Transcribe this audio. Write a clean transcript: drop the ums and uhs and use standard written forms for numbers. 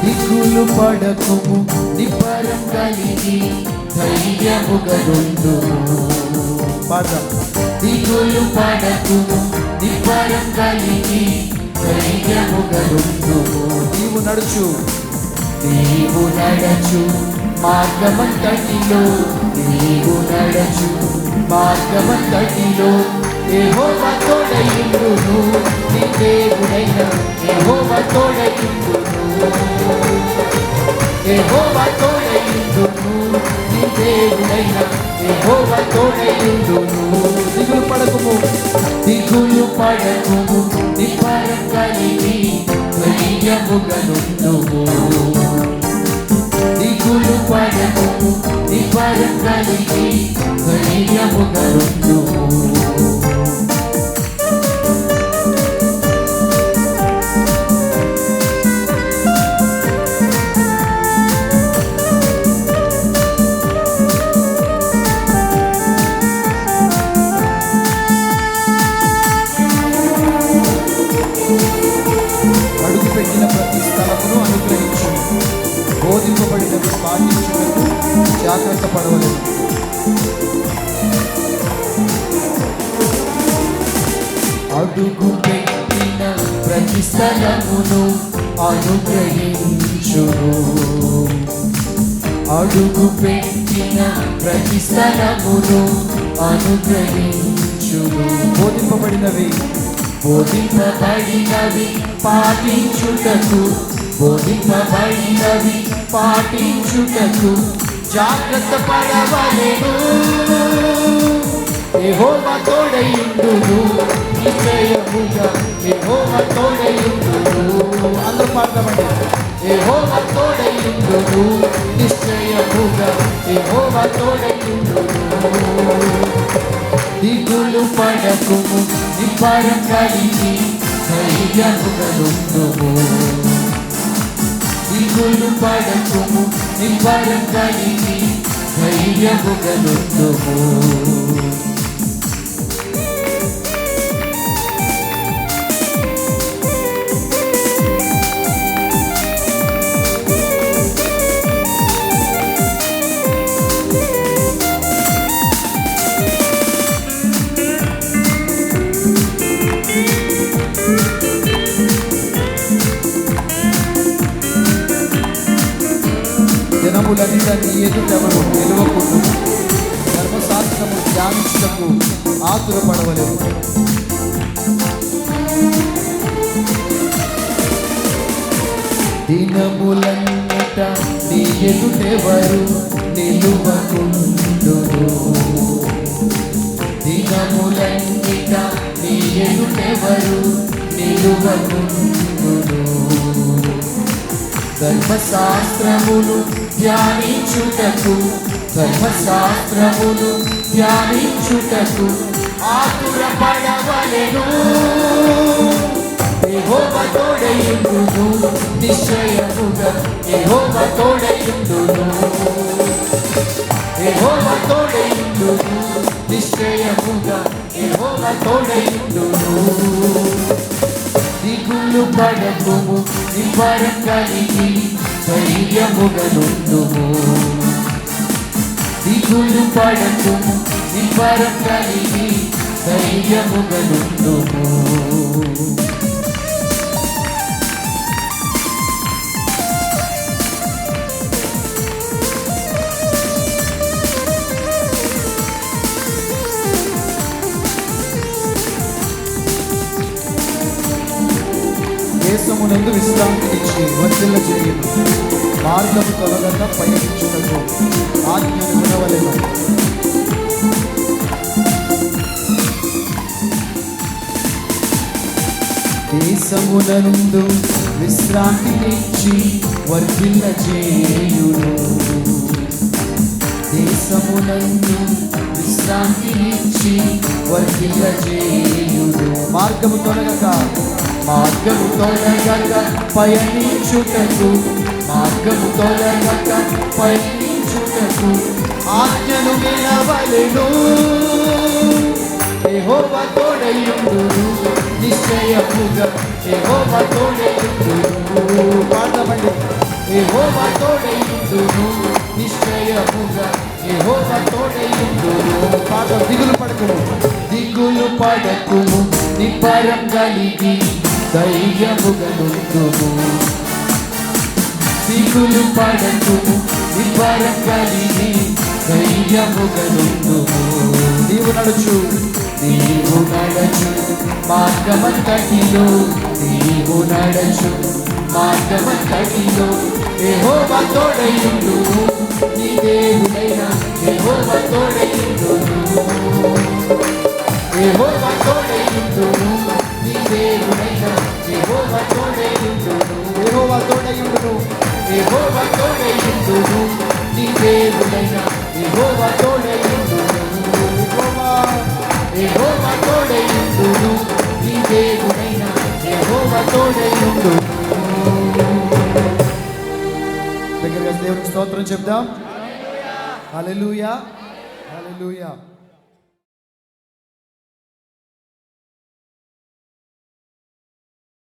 దిగులు పడకుము నిబ్బరం కలిగి ధైర్యముగా నుండుము. పాడదాం. దిగులు పడకుము నిబ్బరం కలిగి ధైర్యముగా నుండుము. నీవు నడుచు మార్గమంతటిలో, నీవు నడచు మార్గమంతటిలో యెహోవా తోడయుండును. నీ దేవుడైన యెహోవా తోడయుండును. యెహోవా తోడయుండును. నీ దేవుడైన యెహోవా తోడయుండును. దిగులు పడకుము నిబ్బరం కలిగి ధైర్యముగా నుండుము. దిగులు పడకుము నిబ్బరం కలిగి ధైర్యముగా నుండుము. అడుగుపెట్టిన ప్రతి స్థలమును అనుగ్రహించు. బోధింపబడినవి పాటించుటకు జాగ్రత్త పడవలేదు. అడుగు పెట్టిన ప్రతి స్థలమును అనుగ్రహించును. అడుగు పెట్టిన ప్రతి స్థలమును అనుగ్రహించును. బోధింపబడినవి పాటించుటకు జాగ్రత్త పడవలెను. యెహోవా తోడయుండును. నిశ్చయముగా యెహోవా తోడయుండును. అందరూ పాడతామండి. యెహోవా తోడయుండును. నిశ్చయముగా యెహోవా తోడయుండును. దిగులు పడకుము నిబ్బరం కలిగి ధైర్యముగా నుండుము. దిగులు పడకుము నిబ్బరం కలిగి ధైర్యముగా నుండుము. జనములన్నిట నీ ఎదుటెవరు నిలువకుండును. ధర్మశాస్త్రము ధ్యానించుటకు ఆతురపడవలెను. దినములన్నిట నీ ఎదుటెవరు నిలువకుండును. దినములన్నిట నీ ఎదుటెవరు నిలువకుండును. ధర్మశాస్త్రములు ధ్యానించుటకు ఆతురపడవలెను. యెహోవా తోడయుండును. నిశ్చయముగా యెహోవా తోడయుండును. యెహోవా తోడయుండును. నిశ్చయముగా యెహోవా తోడయుండును. దిగులు పడకుము నిబ్బరం కలిగి ధైర్యముగా నుండుము. దిగులు పడకుము నిబ్బరం కలిగి ధైర్యముగా నుండుము. దేశమునందు విశ్రాంతినిచ్చి వర్ధిల్ల చేయును. మార్గము తొలగక పయనించుటకు ఆజ్ఞను వినవలెను. దేశమునందు విశ్రాంతినిచ్చి వర్ధిల్ల చేయును. దేశమునందు విశ్రాంతినిచ్చి వర్ధిల్ల చేయును. మార్గము తొలగక పయనించుటకు ఆజ్ఞను వినవలెను. యెహోవా తోడయుండును. నిశ్చయముగా యెహోవా తోడయుండును. పాడమండి. యెహోవా తోడైయుండును నిశ్చయముగా యెహోవా తోడైయుండును. పాట దిగులు పడకుము, దిగులు పడకుము, నిబ్బరం కలిగి ధైర్యముగా నుండుము. దిగులు పడకుము, నిబ్బరం కలిగి ధైర్యముగా నుండుము. నీవు నడుచు మార్గమంతటిలో, నీవు నడుచు మార్గమంతటిలో యెహోవా తోడైయుండును. నీ దేవుడైన యెహోవా తోడైయుండును. యెహోవా తోడైయుండును. నీ దేవుడైన యెహోవా తోడైయుండును. యెహోవా తోడైయుండును. యెహోవా తోడైయుండును. నీ దేవుడైన యెహోవా తోడైయుండును. యెహోవా తోడైయుండును. నీ దేవుడైన యెహోవా తోడైయుండును. దగ్గరగా దేవునికి స్తోత్రం చెప్దాం. హల్లెలూయా, హల్లెలూయా.